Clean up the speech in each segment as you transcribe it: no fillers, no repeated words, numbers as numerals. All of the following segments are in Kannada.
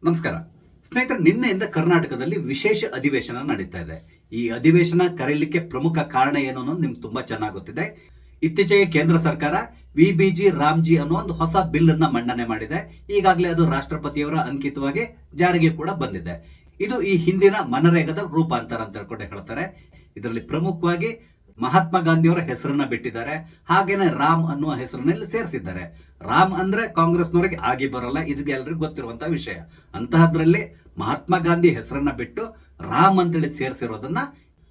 ನಮಸ್ಕಾರ ಸ್ನೇಹಿತರೆ, ನಿನ್ನೆಯಿಂದ ಕರ್ನಾಟಕದಲ್ಲಿ ವಿಶೇಷ ಅಧಿವೇಶನ ನಡೀತಾ ಇದೆ. ಈ ಅಧಿವೇಶನ ಕರೆಯಲಿಕ್ಕೆ ಪ್ರಮುಖ ಕಾರಣ ಏನು ಅನ್ನೋದು ನಿಮ್ಗೆ ತುಂಬಾ ಚೆನ್ನಾಗಿ ಗೊತ್ತಿದೆ. ಇತ್ತೀಚೆಗೆ ಕೇಂದ್ರ ಸರ್ಕಾರ ವಿಬಿಜಿ ರಾಮ್ಜಿ ಅನ್ನೋ ಒಂದು ಹೊಸ ಬಿಲ್ ಅನ್ನ ಮಂಡನೆ ಮಾಡಿದೆ. ಈಗಾಗಲೇ ಅದು ರಾಷ್ಟ್ರಪತಿಯವರ ಅಂಕಿತವಾಗಿ ಜಾರಿಗೆ ಕೂಡ ಬಂದಿದೆ. ಇದು ಈ ಹಿಂದಿನ ಮನರೇಗದ ರೂಪಾಂತರ ಅಂತ ಹೇಳ್ತಾರೆ. ಇದರಲ್ಲಿ ಪ್ರಮುಖವಾಗಿ ಮಹಾತ್ಮ ಗಾಂಧಿಯವರ ಹೆಸರನ್ನ ಬಿಟ್ಟಿದ್ದಾರೆ. ಹಾಗೇನೆ ರಾಮ್ ಅನ್ನುವ ಹೆಸರಿನಲ್ಲಿ ಸೇರಿಸಿದ್ದಾರೆ. ರಾಮ್ ಅಂದ್ರೆ ಕಾಂಗ್ರೆಸ್ನವರಿಗೆ ಆಗಿ ಬರಲ್ಲ, ಇದಕ್ಕೆ ಎಲ್ರಿಗೂ ಗೊತ್ತಿರುವಂತಹ ವಿಷಯ. ಅಂತಹದ್ರಲ್ಲಿ ಮಹಾತ್ಮ ಗಾಂಧಿ ಹೆಸರನ್ನ ಬಿಟ್ಟು ರಾಮ್ ಅಂತೇಳಿ ಸೇರಿಸಿರೋದನ್ನ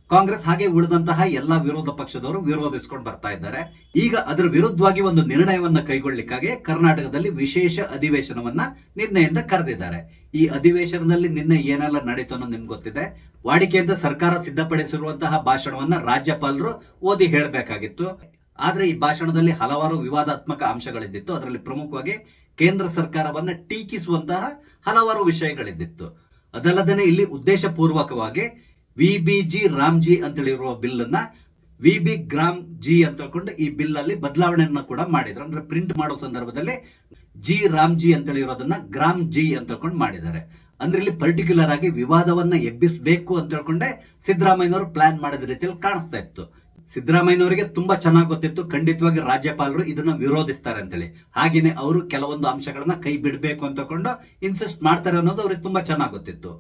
ಕಾಂಗ್ರೆಸ್ ಹಾಗೆ ಉಳಿದಂತಹ ಎಲ್ಲಾ ವಿರೋಧ ಪಕ್ಷದವರು ವಿರೋಧಿಸಿಕೊಂಡು ಬರ್ತಾ ಇದ್ದಾರೆ. ಈಗ ಅದರ ವಿರುದ್ಧವಾಗಿ ಒಂದು ನಿರ್ಣಯವನ್ನ ಕೈಗೊಳ್ಳಿಕ್ಕಾಗಿ ಕರ್ನಾಟಕದಲ್ಲಿ ವಿಶೇಷ ಅಧಿವೇಶನವನ್ನ ನಿನ್ನೆಯಿಂದ ಕರೆದಿದ್ದಾರೆ. ಈ ಅಧಿವೇಶನದಲ್ಲಿ ನಿನ್ನೆ ಏನೆಲ್ಲ ನಡೀತು ಅನ್ನೋದು ನಿಮ್ಗೆ ಗೊತ್ತಿದೆ. ವಾಡಿಕೆಯಿಂದ ಸರ್ಕಾರ ಸಿದ್ಧಪಡಿಸಿರುವಂತಹ ಭಾಷಣವನ್ನ ರಾಜ್ಯಪಾಲರು ಓದಿ ಹೇಳಬೇಕಾಗಿತ್ತು. ಆದ್ರೆ ಈ ಭಾಷಣದಲ್ಲಿ ಹಲವಾರು ವಿವಾದಾತ್ಮಕ ಅಂಶಗಳಿದ್ದಿತ್ತು. ಅದರಲ್ಲಿ ಪ್ರಮುಖವಾಗಿ ಕೇಂದ್ರ ಸರ್ಕಾರವನ್ನ ಟೀಕಿಸುವಂತಹ ಹಲವಾರು ವಿಷಯಗಳಿದ್ದಿತ್ತು. ಅದಲ್ಲದೆ ಇಲ್ಲಿ ಉದ್ದೇಶ ಪೂರ್ವಕವಾಗಿ ವಿಬಿಜಿ ರಾಮ್ಜಿ ಅಂತೇಳಿರುವ ಬಿಲ್ ಅನ್ನ ವಿಬಿ ಗ್ರಾಮ್ ಜಿ ಅಂತ ಹೇಳ್ಕೊಂಡು ಈ ಬಿಲ್ ಅಲ್ಲಿ ಬದಲಾವಣೆಯನ್ನ ಕೂಡ ಮಾಡಿದ್ರು. ಅಂದ್ರೆ ಪ್ರಿಂಟ್ ಮಾಡೋ ಸಂದರ್ಭದಲ್ಲಿ ಜಿ ರಾಮ್ಜಿ ಅಂತೇಳಿ ಇರೋದನ್ನ ಗ್ರಾಮ್ ಜಿ ಅಂತ ಹೇಳ್ಕೊಂಡು ಮಾಡಿದ್ದಾರೆ. ಅಂದ್ರೆ ಇಲ್ಲಿ ಪರ್ಟಿಕ್ಯುಲರ್ ಆಗಿ ವಿವಾದವನ್ನ ಎಬ್ಬಿಸಬೇಕು ಅಂತ ಹೇಳ್ಕೊಂಡೆ ಸಿದ್ದರಾಮಯ್ಯನವರು ಪ್ಲಾನ್ ಮಾಡಿದ ರೀತಿಯಲ್ಲಿ ಕಾಣಿಸ್ತಾ ಇತ್ತು. ಸಿದ್ದರಾಮಯ್ಯನವರಿಗೆ ತುಂಬಾ ಚೆನ್ನಾಗಿ ಗೊತ್ತಿತ್ತು ಖಂಡಿತವಾಗಿ ರಾಜ್ಯಪಾಲರು ಇದನ್ನ ವಿರೋಧಿಸ್ತಾರೆ ಅಂತೇಳಿ. ಹಾಗೇನೆ ಅವರು ಕೆಲವೊಂದು ಅಂಶಗಳನ್ನ ಕೈ ಬಿಡಬೇಕು ಅಂತ ಕೊಂಡು ಇನ್ಸಿಸ್ಟ್ ಮಾಡ್ತಾರೆ ಅನ್ನೋದು ಅವ್ರಿಗೆ ತುಂಬಾ ಚೆನ್ನಾಗಿ ಗೊತ್ತಿತ್ತು.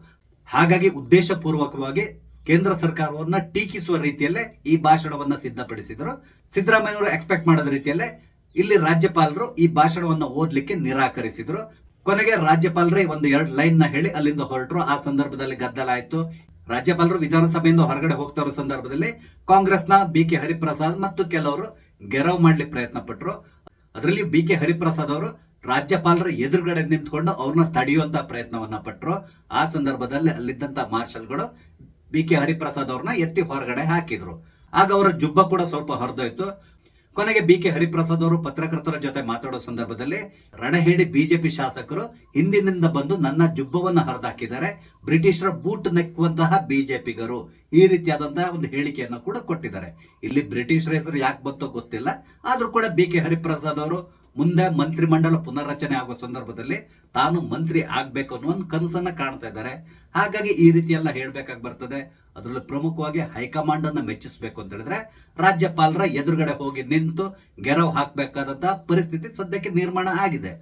ಹಾಗಾಗಿ ಉದ್ದೇಶ ಪೂರ್ವಕವಾಗಿ ಕೇಂದ್ರ ಸರ್ಕಾರವನ್ನ ಟೀಕಿಸುವ ರೀತಿಯಲ್ಲೇ ಈ ಭಾಷಣವನ್ನ ಸಿದ್ಧಪಡಿಸಿದ್ರು. ಸಿದ್ದರಾಮಯ್ಯನವರು ಎಕ್ಸ್ಪೆಕ್ಟ್ ಮಾಡದ ರೀತಿಯಲ್ಲೇ ಇಲ್ಲಿ ರಾಜ್ಯಪಾಲರು ಈ ಭಾಷಣವನ್ನ ಓದ್ಲಿಕ್ಕೆ ನಿರಾಕರಿಸಿದ್ರು. ಕೊನೆಗೆ ರಾಜ್ಯಪಾಲರೇ ಒಂದು 2 ಲೈನ್ ನ ಹೇಳಿ ಅಲ್ಲಿಂದ ಹೊರಟರು. ಆ ಸಂದರ್ಭದಲ್ಲಿ ಗದ್ದಲ ಆಯ್ತು. ರಾಜ್ಯಪಾಲರು ವಿಧಾನಸಭೆಯಿಂದ ಹೊರಗಡೆ ಹೋಗ್ತಾ ಇರೋ ಸಂದರ್ಭದಲ್ಲಿ ಕಾಂಗ್ರೆಸ್ನ ಬಿ.ಕೆ. ಹರಿಪ್ರಸಾದ್ ಮತ್ತು ಕೆಲವರು ಗೆರವ್ ಮಾಡ್ಲಿಕ್ಕೆ ಪ್ರಯತ್ನ ಪಟ್ಟರು. ಅದರಲ್ಲಿ ಬಿ.ಕೆ. ಹರಿಪ್ರಸಾದ್ ಅವರು ರಾಜ್ಯಪಾಲರ ಎದುರುಗಡೆ ನಿಂತ್ಕೊಂಡು ಅವ್ರನ್ನ ತಡೆಯುವಂತ ಪ್ರಯತ್ನವನ್ನ ಪಟ್ಟರು. ಆ ಸಂದರ್ಭದಲ್ಲಿ ಅಲ್ಲಿದ್ದಂತ ಮಾರ್ಷಲ್ಗಳು ಬಿ.ಕೆ. ಹರಿಪ್ರಸಾದ್ ಅವ್ರನ್ನ ಎತ್ತಿ ಹೊರಗಡೆ ಹಾಕಿದ್ರು. ಆಗ ಅವರ ಜುಬ್ಬ ಕೂಡ ಸ್ವಲ್ಪ ಹರಿದೋಯ್ತು. ಕೊನೆಗೆ ಬಿ.ಕೆ. ಹರಿಪ್ರಸಾದ್ ಅವರು ಪತ್ರಕರ್ತರ ಜೊತೆ ಮಾತಾಡೋ ಸಂದರ್ಭದಲ್ಲಿ ರಣಹೇಡಿ ಬಿಜೆಪಿ ಶಾಸಕರು ಹಿಂದಿನಿಂದ ಬಂದು ನನ್ನ ಜುಬ್ಬವನ್ನ ಹರಿದಾಕಿದ್ದಾರೆ, ಬ್ರಿಟಿಷರ ಬೂಟ್ ನೆಕ್ಕುವಂತಹ ಬಿಜೆಪಿಗರು, ಈ ರೀತಿಯಾದಂತಹ ಒಂದು ಹೇಳಿಕೆಯನ್ನು ಕೂಡ ಕೊಟ್ಟಿದ್ದಾರೆ. ಇಲ್ಲಿ ಬ್ರಿಟಿಷರ ಹೆಸರು ಯಾಕೆ ಬಂತೋ ಗೊತ್ತಿಲ್ಲ. ಆದ್ರೂ ಕೂಡ ಬಿ.ಕೆ. ಹರಿಪ್ರಸಾದ್ ಅವರು ಮುಂದೆ ಮಂತ್ರಿಮಂಡಲ ಪುನರ್ರಚನೆ ಆಗುವ ಸಂದರ್ಭದಲ್ಲಿ ತಾನು ಮಂತ್ರಿ ಆಗ್ಬೇಕು ಅನ್ನೋ ಒಂದು ಕನಸನ್ನ ಕಾಣ್ತಾ ಇದ್ದಾರೆ. ಹಾಗಾಗಿ ಈ ರೀತಿ ಎಲ್ಲ ಹೇಳ್ಬೇಕಾಗಿ ಬರ್ತದೆ. ಅದರಲ್ಲಿ ಪ್ರಮುಖವಾಗಿ ಹೈಕಮಾಂಡ್ ಅನ್ನ ಮೆಚ್ಚಿಸಬೇಕು ಅಂತ ಹೇಳಿದ್ರೆ ರಾಜ್ಯಪಾಲರ ಎದುರುಗಡೆ ಹೋಗಿ ನಿಂತು ಗೆರವ್ ಹಾಕಬೇಕಾದಂತಹ ಪರಿಸ್ಥಿತಿ ಸದ್ಯಕ್ಕೆ ನಿರ್ಮಾಣ ಆಗಿದೆ.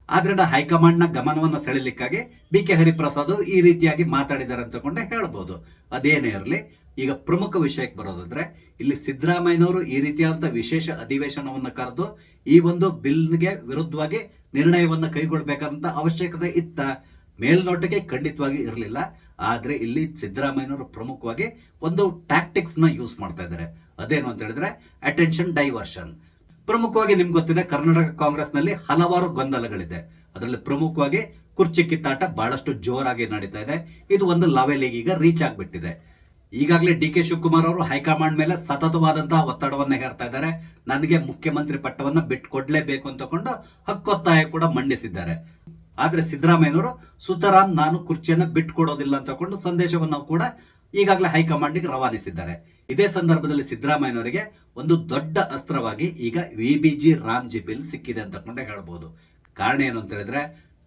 ಆದ್ರಿಂದ ಹೈಕಮಾಂಡ್ ನ ಗಮನವನ್ನ ಸೆಳೆಯಲಿಕ್ಕಾಗಿ ಬಿ.ಕೆ. ಹರಿಪ್ರಸಾದ್ ಈ ರೀತಿಯಾಗಿ ಮಾತಾಡಿದ್ದಾರೆ ಅಂತಕೊಂಡೆ ಹೇಳ್ಬೋದು. ಅದೇನೇ ಇರಲಿ, ಈಗ ಪ್ರಮುಖ ವಿಷಯಕ್ಕೆ ಬರೋದಾದ್ರೆ ಇಲ್ಲಿ ಸಿದ್ದರಾಮಯ್ಯನವರು ಈ ರೀತಿಯಾದಂತಹ ವಿಶೇಷ ಅಧಿವೇಶನವನ್ನು ಕರೆದು ಈ ಒಂದು ಬಿಲ್ಗೆ ವಿರುದ್ಧವಾಗಿ ನಿರ್ಣಯವನ್ನ ಕೈಗೊಳ್ಳಬೇಕಾದಂತ ಅವಶ್ಯಕತೆ ಇತ್ತ? ಮೇಲ್ನೋಟಕ್ಕೆ ಖಂಡಿತವಾಗಿ ಇರಲಿಲ್ಲ. ಆದ್ರೆ ಇಲ್ಲಿ ಸಿದ್ದರಾಮಯ್ಯನವರು ಪ್ರಮುಖವಾಗಿ ಒಂದು ಟ್ಯಾಕ್ಟಿಕ್ಸ್ ನ ಯೂಸ್ ಮಾಡ್ತಾ ಇದ್ದಾರೆ. ಅದೇನು ಅಂತ ಹೇಳಿದ್ರೆ ಅಟೆನ್ಷನ್ ಡೈವರ್ಷನ್. ಪ್ರಮುಖವಾಗಿ ನಿಮ್ಗೆ ಗೊತ್ತಿದೆ, ಕರ್ನಾಟಕ ಕಾಂಗ್ರೆಸ್ ನಲ್ಲಿ ಹಲವಾರು ಗೊಂದಲಗಳಿದೆ. ಅದರಲ್ಲಿ ಪ್ರಮುಖವಾಗಿ ಕುರ್ಚಿ ಕಿತ್ತಾಟ ಬಹಳಷ್ಟು ಜೋರಾಗಿ ನಡೀತಾ ಇದೆ. ಇದು ಒಂದು ಲೆವೆಲ್ಗೆ ಈಗ ರೀಚ್ ಆಗ್ಬಿಟ್ಟಿದೆ. ಈಗಾಗಲೇ ಡಿ.ಕೆ. ಶಿವಕುಮಾರ್ ಅವರು ಹೈಕಮಾಂಡ್ ಮೇಲೆ ಸತತವಾದಂತಹ ಒತ್ತಡವನ್ನ ಹೇರ್ತಾ ಇದ್ದಾರೆ. ನನಗೆ ಮುಖ್ಯಮಂತ್ರಿ ಪಟ್ಟವನ್ನ ಬಿಟ್ಕೊಡ್ಲೇಬೇಕು ಅಂತಕೊಂಡು ಹಕ್ಕೊತ್ತಾಯ ಕೂಡ ಮಂಡಿಸಿದ್ದಾರೆ. ಆದ್ರೆ ಸಿದ್ದರಾಮಯ್ಯನವರು ಸುತರಾಮ್ ನಾನು ಕುರ್ಚಿಯನ್ನ ಬಿಟ್ಕೊಡೋದಿಲ್ಲ ಅಂತಕೊಂಡು ಸಂದೇಶವನ್ನು ಕೂಡ ಈಗಾಗಲೇ ಹೈಕಮಾಂಡ್ಗೆ ರವಾನಿಸಿದ್ದಾರೆ. ಇದೇ ಸಂದರ್ಭದಲ್ಲಿ ಸಿದ್ದರಾಮಯ್ಯನವರಿಗೆ ಒಂದು ದೊಡ್ಡ ಅಸ್ತ್ರವಾಗಿ ಈಗ ವಿಬಿಜಿ ರಾಮ್ಜಿ ಬಿಲ್ ಸಿಕ್ಕಿದೆ ಅಂತಕೊಂಡೆ ಹೇಳ್ಬೋದು. ಕಾರಣ ಏನು ಅಂತ ಹೇಳಿದ್ರೆ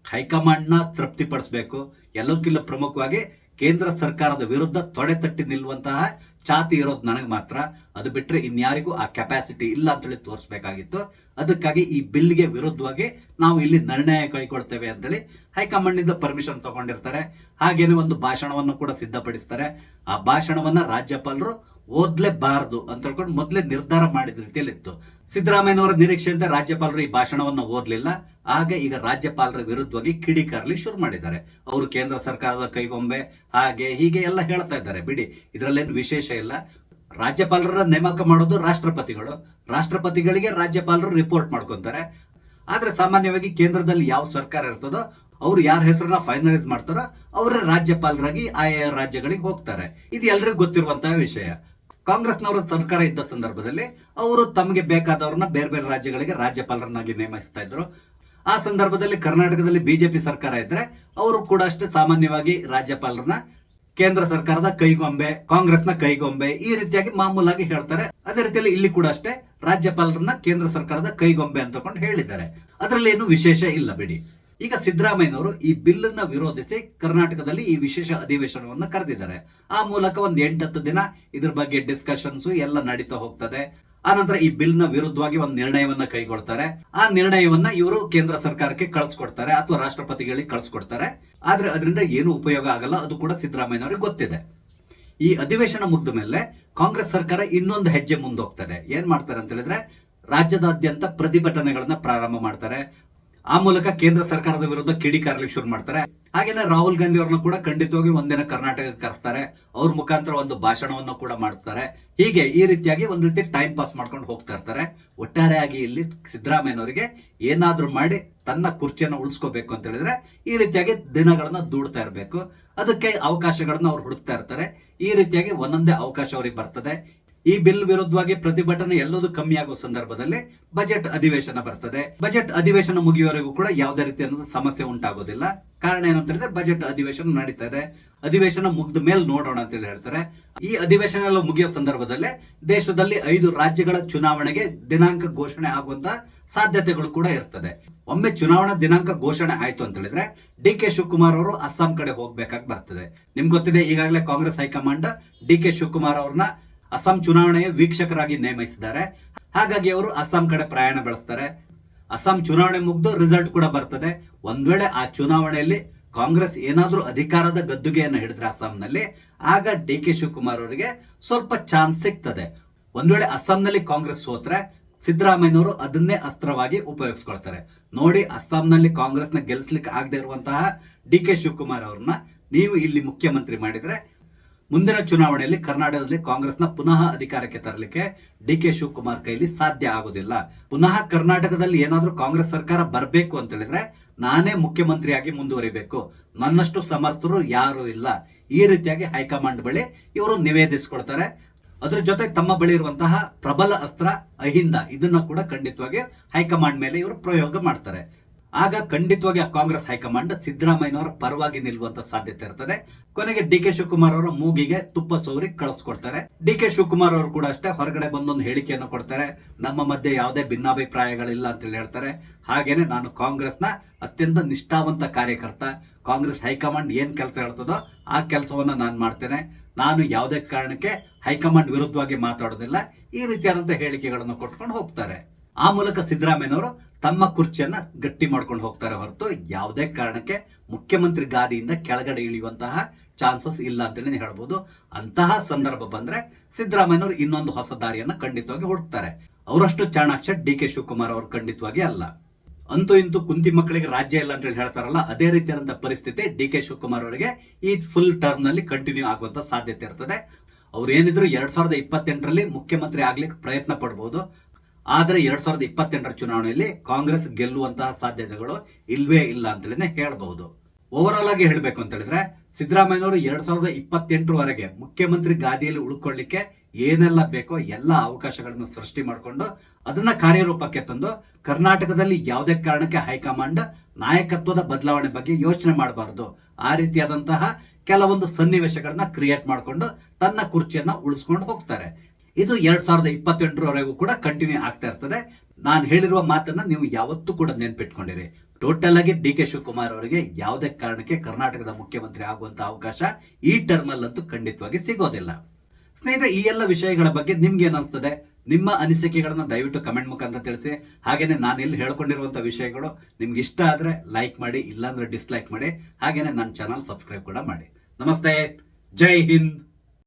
ಹೈಕಮಾಂಡ್ ನ ತೃಪ್ತಿಪಡಿಸಬೇಕು. ಎಲ್ಲಕ್ಕಿಂತ ಪ್ರಮುಖವಾಗಿ ಕೇಂದ್ರ ಸರ್ಕಾರದ ವಿರುದ್ಧ ತೊಡೆ ತಟ್ಟಿ ನಿಲ್ಲುವಂತಹ ಛಾತಿ ಇರೋದು ನನಗೆ ಮಾತ್ರ. ಅದು ಬಿಟ್ರೆ ಇನ್ಯಾರಿಗೂ ಆ ಕೆಪಾಸಿಟಿ ಇಲ್ಲ ಅಂತೇಳಿ ತೋರಿಸಬೇಕಾಗಿತ್ತು. ಅದಕ್ಕಾಗಿ ಈ ಬಿಲ್ಗೆ ವಿರುದ್ಧವಾಗಿ ನಾವು ಇಲ್ಲಿ ನಿರ್ಣಯ ಕೈಗೊಳ್ತೇವೆ ಅಂತೇಳಿ ಹೈಕಮಾಂಡ್ ನಿಂದ ಪರ್ಮಿಷನ್ ತಗೊಂಡಿರ್ತಾರೆ. ಹಾಗೇನೆ ಒಂದು ಭಾಷಣವನ್ನು ಕೂಡ ಸಿದ್ಧಪಡಿಸ್ತಾರೆ. ಆ ಭಾಷಣವನ್ನ ರಾಜ್ಯಪಾಲರು ಓದ್ಲೇಬಾರದು ಅಂತ ಹೇಳ್ಕೊಂಡು ಮೊದಲೇ ನಿರ್ಧಾರ ಮಾಡಿದ ರೀತಿಯಲ್ಲಿ ಇತ್ತು. ಸಿದ್ದರಾಮಯ್ಯನವರ ನಿರೀಕ್ಷೆಯಿಂದ ರಾಜ್ಯಪಾಲರು ಈ ಭಾಷಣವನ್ನು ಓದ್ಲಿಲ್ಲ. ಆಗ ಈಗ ರಾಜ್ಯಪಾಲರ ವಿರುದ್ಧವಾಗಿ ಕಿಡಿಕಾರ್ಲಿ ಶುರು ಮಾಡಿದ್ದಾರೆ. ಅವರು ಕೇಂದ್ರ ಸರ್ಕಾರದ ಕೈಗೊಂಬೆ ಹಾಗೆ ಹೀಗೆ ಎಲ್ಲ ಹೇಳ್ತಾ ಇದ್ದಾರೆ. ಬಿಡಿ, ಇದರಲ್ಲೇನು ವಿಶೇಷ ಇಲ್ಲ. ರಾಜ್ಯಪಾಲರ ನೇಮಕ ಮಾಡೋದು ರಾಷ್ಟ್ರಪತಿಗಳು. ರಾಷ್ಟ್ರಪತಿಗಳಿಗೆ ರಾಜ್ಯಪಾಲರು ರಿಪೋರ್ಟ್ ಮಾಡ್ಕೊಂತಾರೆ. ಆದ್ರೆ ಸಾಮಾನ್ಯವಾಗಿ ಕೇಂದ್ರದಲ್ಲಿ ಯಾವ ಸರ್ಕಾರ ಇರ್ತದೋ ಅವ್ರು ಯಾರ ಹೆಸರನ್ನ ಫೈನಲೈಸ್ ಮಾಡ್ತಾರೋ ಅವರೇ ರಾಜ್ಯಪಾಲರಾಗಿ ಆಯಾ ರಾಜ್ಯಗಳಿಗೆ ಹೋಗ್ತಾರೆ. ಇದು ಎಲ್ರಿಗೂ ಗೊತ್ತಿರುವಂತಹ ವಿಷಯ. ಕಾಂಗ್ರೆಸ್ನವರ ಸರ್ಕಾರ ಇದ್ದ ಸಂದರ್ಭದಲ್ಲಿ ಅವರು ತಮಗೆ ಬೇಕಾದವ್ರನ್ನ ಬೇರೆ ಬೇರೆ ರಾಜ್ಯಗಳಿಗೆ ರಾಜ್ಯಪಾಲರನ್ನಾಗಿ ನೇಮಿಸ್ತಾ ಇದ್ರು. ಆ ಸಂದರ್ಭದಲ್ಲಿ ಕರ್ನಾಟಕದಲ್ಲಿ ಬಿಜೆಪಿ ಸರ್ಕಾರ ಇದ್ರೆ ಅವರು ಕೂಡ ಅಷ್ಟೇ ಸಾಮಾನ್ಯವಾಗಿ ರಾಜ್ಯಪಾಲರನ್ನ ಕೇಂದ್ರ ಸರ್ಕಾರದ ಕೈಗೊಂಬೆ, ಕಾಂಗ್ರೆಸ್ನ ಕೈಗೊಂಬೆ ಈ ರೀತಿಯಾಗಿ ಮಾಮೂಲಾಗಿ ಹೇಳ್ತಾರೆ. ಅದೇ ರೀತಿಯಲ್ಲಿ ಇಲ್ಲಿ ಕೂಡ ಅಷ್ಟೇ ರಾಜ್ಯಪಾಲರನ್ನ ಕೇಂದ್ರ ಸರ್ಕಾರದ ಕೈಗೊಂಬೆ ಅಂತಕೊಂಡು ಹೇಳಿದ್ದಾರೆ. ಅದರಲ್ಲಿ ಏನು ವಿಶೇಷ ಇಲ್ಲ ಬಿಡಿ. ಈಗ ಸಿದ್ದರಾಮಯ್ಯನವರು ಈ ಬಿಲ್ ಅನ್ನ ವಿರೋಧಿಸಿ ಕರ್ನಾಟಕದಲ್ಲಿ ಈ ವಿಶೇಷ ಅಧಿವೇಶನವನ್ನು ಕರೆದಿದ್ದಾರೆ. ಆ ಮೂಲಕ ಒಂದ್ 8-10 ದಿನ ಇದ್ರ ಬಗ್ಗೆ ಡಿಸ್ಕಷನ್ಸ್ ಎಲ್ಲ ನಡೀತಾ ಹೋಗ್ತದೆ. ಆನಂತರ ಈ ಬಿಲ್ ನ ವಿರುದ್ಧವಾಗಿ ಒಂದು ನಿರ್ಣಯವನ್ನ ಕೈಗೊಳ್ತಾರೆ. ಆ ನಿರ್ಣಯವನ್ನ ಇವರು ಕೇಂದ್ರ ಸರ್ಕಾರಕ್ಕೆ ಕಳಿಸ್ಕೊಡ್ತಾರೆ ಅಥವಾ ರಾಷ್ಟ್ರಪತಿಗಳಿಗೆ ಕಳಿಸ್ಕೊಡ್ತಾರೆ. ಆದ್ರೆ ಅದರಿಂದ ಏನು ಉಪಯೋಗ ಆಗಲ್ಲ, ಅದು ಕೂಡ ಸಿದ್ದರಾಮಯ್ಯನವರಿಗೆ ಗೊತ್ತಿದೆ. ಈ ಅಧಿವೇಶನ ಮುಗ್ದ ಮೇಲೆ ಕಾಂಗ್ರೆಸ್ ಸರ್ಕಾರ ಇನ್ನೊಂದು ಹೆಜ್ಜೆ ಮುಂದೋಗ್ತದೆ. ಏನ್ ಮಾಡ್ತಾರೆ ಅಂತ ಹೇಳಿದ್ರೆ, ರಾಜ್ಯದಾದ್ಯಂತ ಪ್ರತಿಭಟನೆಗಳನ್ನ ಪ್ರಾರಂಭ ಮಾಡ್ತಾರೆ. ಆ ಮೂಲಕ ಕೇಂದ್ರ ಸರ್ಕಾರದ ವಿರುದ್ಧ ಕಿಡಿಕಾರಲಿಕ್ಕೆ ಶುರು ಮಾಡ್ತಾರೆ. ಹಾಗೇನೆ ರಾಹುಲ್ ಗಾಂಧಿ ಅವ್ರನ್ನ ಕೂಡ ಖಂಡಿತವಾಗಿ ಒಂದಿನ ಕರ್ನಾಟಕಕ್ಕೆ ಕರೆಸ್ತಾರೆ. ಅವ್ರ ಮುಖಾಂತರ ಒಂದು ಭಾಷಣವನ್ನು ಕೂಡ ಮಾಡಿಸ್ತಾರೆ. ಹೀಗೆ ಈ ರೀತಿಯಾಗಿ ಒಂದ್ ರೀತಿ ಟೈಮ್ ಪಾಸ್ ಮಾಡ್ಕೊಂಡು ಹೋಗ್ತಾ ಇರ್ತಾರೆ. ಒಟ್ಟಾರೆಯಾಗಿ ಇಲ್ಲಿ ಸಿದ್ದರಾಮಯ್ಯನವರಿಗೆ ಏನಾದ್ರೂ ಮಾಡಿ ತನ್ನ ಕುರ್ಚಿಯನ್ನು ಉಳಿಸ್ಕೋಬೇಕು ಅಂತ ಹೇಳಿದ್ರೆ ಈ ರೀತಿಯಾಗಿ ದಿನಗಳನ್ನ ದೂಡ್ತಾ ಇರಬೇಕು. ಅದಕ್ಕೆ ಅವಕಾಶಗಳನ್ನ ಅವ್ರು ಹುಡುಕ್ತಾ ಇರ್ತಾರೆ. ಈ ರೀತಿಯಾಗಿ ಒಂದೊಂದೇ ಅವಕಾಶ ಅವ್ರಿಗೆ ಬರ್ತದೆ. ಈ ಬಿಲ್ ವಿರುದ್ಧವಾಗಿ ಪ್ರತಿಭಟನೆ ಎಲ್ಲದೂ ಕಮ್ಮಿ ಆಗೋ ಸಂದರ್ಭದಲ್ಲಿ ಬಜೆಟ್ ಅಧಿವೇಶನ ಬರ್ತದೆ. ಬಜೆಟ್ ಅಧಿವೇಶನ ಮುಗಿಯುವವರೆಗೂ ಕೂಡ ಯಾವುದೇ ರೀತಿ ಅನ್ನೋದು ಸಮಸ್ಯೆ ಉಂಟಾಗೋದಿಲ್ಲ. ಕಾರಣ ಏನಂತ ಹೇಳಿದ್ರೆ ಬಜೆಟ್ ಅಧಿವೇಶನ ನಡೀತಾ ಇದೆ. ಅಧಿವೇಶನ ಮುಗ್ದ ಮೇಲೆ ನೋಡೋಣ ಅಂತ ಹೇಳಿ ಹೇಳ್ತಾರೆ. ಈ ಅಧಿವೇಶನ ಎಲ್ಲ ಮುಗಿಯೋ ಸಂದರ್ಭದಲ್ಲೇ ದೇಶದಲ್ಲಿ 5 ರಾಜ್ಯಗಳ ಚುನಾವಣೆಗೆ ದಿನಾಂಕ ಘೋಷಣೆ ಆಗುವಂತ ಸಾಧ್ಯತೆಗಳು ಕೂಡ ಇರ್ತದೆ. ಒಮ್ಮೆ ಚುನಾವಣಾ ದಿನಾಂಕ ಘೋಷಣೆ ಆಯ್ತು ಅಂತ ಹೇಳಿದ್ರೆ ಡಿ.ಕೆ. ಶಿವಕುಮಾರ್ ಅವರು ಅಸ್ಸಾಂ ಕಡೆ ಹೋಗ್ಬೇಕಾಗಿ ಬರ್ತದೆ. ನಿಮ್ಗೆ ಗೊತ್ತಿದೆ, ಈಗಾಗಲೇ ಕಾಂಗ್ರೆಸ್ ಹೈಕಮಾಂಡ್ ಡಿ.ಕೆ. ಶಿವಕುಮಾರ್ ಅವ್ರನ್ನ ಅಸ್ಸಾಂ ಚುನಾವಣೆಯ ವೀಕ್ಷಕರಾಗಿ ನೇಮಿಸಿದ್ದಾರೆ. ಹಾಗಾಗಿ ಅವರು ಅಸ್ಸಾಂ ಕಡೆ ಪ್ರಯಾಣ ಬೆಳೆಸ್ತಾರೆ. ಅಸ್ಸಾಂ ಚುನಾವಣೆ ಮುಗ್ದು ರಿಸಲ್ಟ್ ಕೂಡ ಬರ್ತದೆ. ಒಂದ್ ವೇಳೆ ಆ ಚುನಾವಣೆಯಲ್ಲಿ ಕಾಂಗ್ರೆಸ್ ಏನಾದ್ರೂ ಅಧಿಕಾರದ ಗದ್ದುಗೆಯನ್ನು ಹಿಡಿದ್ರೆ ಅಸ್ಸಾಂನಲ್ಲಿ, ಆಗ ಡಿ.ಕೆ. ಶಿವಕುಮಾರ್ ಅವರಿಗೆ ಸ್ವಲ್ಪ ಚಾನ್ಸ್ ಸಿಗ್ತದೆ. ಒಂದ್ ವೇಳೆ ಅಸ್ಸಾಂನಲ್ಲಿ ಕಾಂಗ್ರೆಸ್ ಸೋತ್ರೆ ಸಿದ್ದರಾಮಯ್ಯನವರು ಅದನ್ನೇ ಅಸ್ತ್ರವಾಗಿ ಉಪಯೋಗಿಸ್ಕೊಳ್ತಾರೆ. ನೋಡಿ, ಅಸ್ಸಾಂನಲ್ಲಿ ಕಾಂಗ್ರೆಸ್ನ ಗೆಲ್ಲಿಸ್ಲಿಕ್ಕೆ ಆಗದೆ ಇರುವಂತಹ ಡಿ.ಕೆ. ಶಿವಕುಮಾರ್ ಅವ್ರನ್ನ ನೀವು ಇಲ್ಲಿ ಮುಖ್ಯಮಂತ್ರಿ ಮಾಡಿದ್ರೆ ಮುಂದಿನ ಚುನಾವಣೆಯಲ್ಲಿ ಕರ್ನಾಟಕದಲ್ಲಿ ಕಾಂಗ್ರೆಸ್ನ ಪುನಃ ಅಧಿಕಾರಕ್ಕೆ ತರಲಿಕ್ಕೆ ಡಿ.ಕೆ. ಶಿವಕುಮಾರ್ ಕೈಲಿ ಸಾಧ್ಯ ಆಗೋದಿಲ್ಲ. ಪುನಃ ಕರ್ನಾಟಕದಲ್ಲಿ ಏನಾದ್ರೂ ಕಾಂಗ್ರೆಸ್ ಸರ್ಕಾರ ಬರಬೇಕು ಅಂತ ಹೇಳಿದ್ರೆ ನಾನೇ ಮುಖ್ಯಮಂತ್ರಿಯಾಗಿ ಮುಂದುವರಿಬೇಕು, ನನ್ನಷ್ಟು ಸಮರ್ಥರು ಯಾರು ಇಲ್ಲ. ಈ ರೀತಿಯಾಗಿ ಹೈಕಮಾಂಡ್ ಬಳಿ ಇವರು ನಿವೇದಿಸಿಕೊಳ್ತಾರೆ. ಅದ್ರ ಜೊತೆ ತಮ್ಮ ಬಳಿ ಇರುವಂತಹ ಪ್ರಬಲ ಅಸ್ತ್ರ ಅಹಿಂದ, ಇದನ್ನ ಕೂಡ ಖಂಡಿತವಾಗಿ ಹೈಕಮಾಂಡ್ ಮೇಲೆ ಇವರು ಪ್ರಯೋಗ ಮಾಡ್ತಾರೆ. ಆಗ ಖಂಡಿತವಾಗಿ ಕಾಂಗ್ರೆಸ್ ಹೈಕಮಾಂಡ್ ಸಿದ್ದರಾಮಯ್ಯನವರ ಪರವಾಗಿ ನಿಲ್ಲುವಂತ ಸಾಧ್ಯತೆ ಇರ್ತದೆ. ಕೊನೆಗೆ ಡಿ.ಕೆ. ಶಿವಕುಮಾರ್ ಅವರ ಮೂಗಿಗೆ ತುಪ್ಪ ಸೌರಿ ಕಳಿಸ್ಕೊಡ್ತಾರೆ. ಡಿ.ಕೆ. ಶಿವಕುಮಾರ್ ಅವರು ಕೂಡ ಅಷ್ಟೇ ಹೊರಗಡೆ ಬಂದೊಂದು ಹೇಳಿಕೆಯನ್ನು ಕೊಡ್ತಾರೆ. ನಮ್ಮ ಮಧ್ಯೆ ಯಾವುದೇ ಭಿನ್ನಾಭಿಪ್ರಾಯಗಳಿಲ್ಲ ಅಂತ ಹೇಳಿ ಹೇಳ್ತಾರೆ. ಹಾಗೇನೆ ನಾನು ಕಾಂಗ್ರೆಸ್ನ ಅತ್ಯಂತ ನಿಷ್ಠಾವಂತ ಕಾರ್ಯಕರ್ತ. ಕಾಂಗ್ರೆಸ್ ಹೈಕಮಾಂಡ್ ಏನ್ ಕೆಲಸ ಹೇಳ್ತದೋ ಆ ಕೆಲಸವನ್ನ ನಾನು ಮಾಡ್ತೇನೆ. ನಾನು ಯಾವುದೇ ಕಾರಣಕ್ಕೆ ಹೈಕಮಾಂಡ್ ವಿರುದ್ಧವಾಗಿ ಮಾತಾಡೋದಿಲ್ಲ. ಈ ರೀತಿಯಾದಂತಹ ಹೇಳಿಕೆಗಳನ್ನು ಕೊಟ್ಕೊಂಡು ಹೋಗ್ತಾರೆ. ಆ ಮೂಲಕ ಸಿದ್ದರಾಮಯ್ಯನವರು ತಮ್ಮ ಕುರ್ಚಿಯನ್ನ ಗಟ್ಟಿ ಮಾಡ್ಕೊಂಡು ಹೋಗ್ತಾರೆ ಹೊರತು ಯಾವುದೇ ಕಾರಣಕ್ಕೆ ಮುಖ್ಯಮಂತ್ರಿ ಗಾದಿಯಿಂದ ಕೆಳಗಡೆ ಇಳಿಯುವಂತಹ ಚಾನ್ಸಸ್ ಇಲ್ಲ ಅಂತೇಳಿ ಹೇಳ್ಬೋದು. ಅಂತಹ ಸಂದರ್ಭ ಬಂದ್ರೆ ಸಿದ್ದರಾಮಯ್ಯನವರು ಇನ್ನೊಂದು ಹೊಸ ದಾರಿಯನ್ನ ಖಂಡಿತವಾಗಿ ಹುಡುಕ್ತಾರೆ. ಅವರಷ್ಟು ಚಾಣಾಕ್ಷ ಡಿ.ಕೆ. ಶಿವಕುಮಾರ್ ಅವರು ಖಂಡಿತವಾಗಿ ಅಲ್ಲ. ಅಂತೂ ಇಂತೂ ಕುಂತಿ ಮಕ್ಕಳಿಗೆ ರಾಜ್ಯ ಇಲ್ಲ ಅಂತ ಹೇಳಿ ಹೇಳ್ತಾರಲ್ಲ, ಅದೇ ರೀತಿಯಾದಂತಹ ಪರಿಸ್ಥಿತಿ ಡಿ.ಕೆ. ಶಿವಕುಮಾರ್ ಅವರಿಗೆ ಈ ಫುಲ್ ಟರ್ಮ್ ನಲ್ಲಿ ಕಂಟಿನ್ಯೂ ಆಗುವಂತ ಸಾಧ್ಯತೆ ಇರ್ತದೆ. ಅವ್ರು ಏನಿದ್ರು 2028ರಲ್ಲಿ ಮುಖ್ಯಮಂತ್ರಿ ಆಗ್ಲಿಕ್ಕೆ ಪ್ರಯತ್ನ ಪಡಬಹುದು. ಆದ್ರೆ 2028ರ ಚುನಾವಣೆಯಲ್ಲಿ ಕಾಂಗ್ರೆಸ್ ಗೆಲ್ಲುವಂತಹ ಸಾಧ್ಯತೆಗಳು ಇಲ್ವೇ ಇಲ್ಲ ಅಂತೇಳಿ ಹೇಳ್ಬಹುದು. ಓವರ್ ಆಲ್ ಆಗಿ ಹೇಳ್ಬೇಕು ಅಂತ ಹೇಳಿದ್ರೆ ಸಿದ್ದರಾಮಯ್ಯನವರು 2028ವರೆಗೆ ಮುಖ್ಯಮಂತ್ರಿ ಗಾದಿಯಲ್ಲಿ ಉಳ್ಕೊಳ್ಳಿಕ್ಕೆ ಏನೆಲ್ಲ ಬೇಕೋ ಎಲ್ಲ ಅವಕಾಶಗಳನ್ನು ಸೃಷ್ಟಿ ಮಾಡಿಕೊಂಡು ಅದನ್ನ ಕಾರ್ಯರೂಪಕ್ಕೆ ತಂದು ಕರ್ನಾಟಕದಲ್ಲಿ ಯಾವುದೇ ಕಾರಣಕ್ಕೆ ಹೈಕಮಾಂಡ್ ನಾಯಕತ್ವದ ಬದಲಾವಣೆ ಬಗ್ಗೆ ಯೋಚನೆ ಮಾಡಬಾರದು. ಆ ರೀತಿಯಾದಂತಹ ಕೆಲವೊಂದು ಸನ್ನಿವೇಶಗಳನ್ನ ಕ್ರಿಯೇಟ್ ಮಾಡಿಕೊಂಡು ತನ್ನ ಕುರ್ಚಿಯನ್ನ ಉಳಿಸ್ಕೊಂಡು ಹೋಗ್ತಾರೆ. ಇದು 2028ರವರೆಗೂ ಕೂಡ ಕಂಟಿನ್ಯೂ ಆಗ್ತಾ ಇರ್ತದೆ. ನಾನು ಹೇಳಿರುವ ಮಾತನ್ನ ನೀವು ಯಾವತ್ತೂ ಕೂಡ ನೆನ್ಪಿಟ್ಕೊಂಡಿರಿ. ಟೋಟಲ್ ಆಗಿ ಡಿ.ಕೆ. ಶಿವಕುಮಾರ್ ಅವರಿಗೆ ಯಾವುದೇ ಕಾರಣಕ್ಕೆ ಕರ್ನಾಟಕದ ಮುಖ್ಯಮಂತ್ರಿ ಆಗುವಂತ ಅವಕಾಶ ಈ ಟರ್ಮ್ ಅಲ್ಲಂತೂ ಖಂಡಿತವಾಗಿ ಸಿಗೋದಿಲ್ಲ. ಸ್ನೇಹಿತರೆ, ಈ ಎಲ್ಲ ವಿಷಯಗಳ ಬಗ್ಗೆ ನಿಮ್ಗೆ ಏನಿಸ್ತದೆ? ನಿಮ್ಮ ಅನಿಸಿಕೆಗಳನ್ನ ದಯವಿಟ್ಟು ಕಮೆಂಟ್ ಮುಖಾಂತರ ತಿಳಿಸಿ. ಹಾಗೇನೆ ನಾನು ಇಲ್ಲಿ ಹೇಳ್ಕೊಂಡಿರುವಂತಹ ವಿಷಯಗಳು ನಿಮ್ಗೆ ಇಷ್ಟ ಆದ್ರೆ ಲೈಕ್ ಮಾಡಿ, ಇಲ್ಲಾಂದ್ರೆ ಡಿಸ್ಲೈಕ್ ಮಾಡಿ. ಹಾಗೇನೆ ನನ್ನ ಚಾನಲ್ ಸಬ್ಸ್ಕ್ರೈಬ್ ಕೂಡ ಮಾಡಿ. ನಮಸ್ತೆ, ಜೈ ಹಿಂದ್.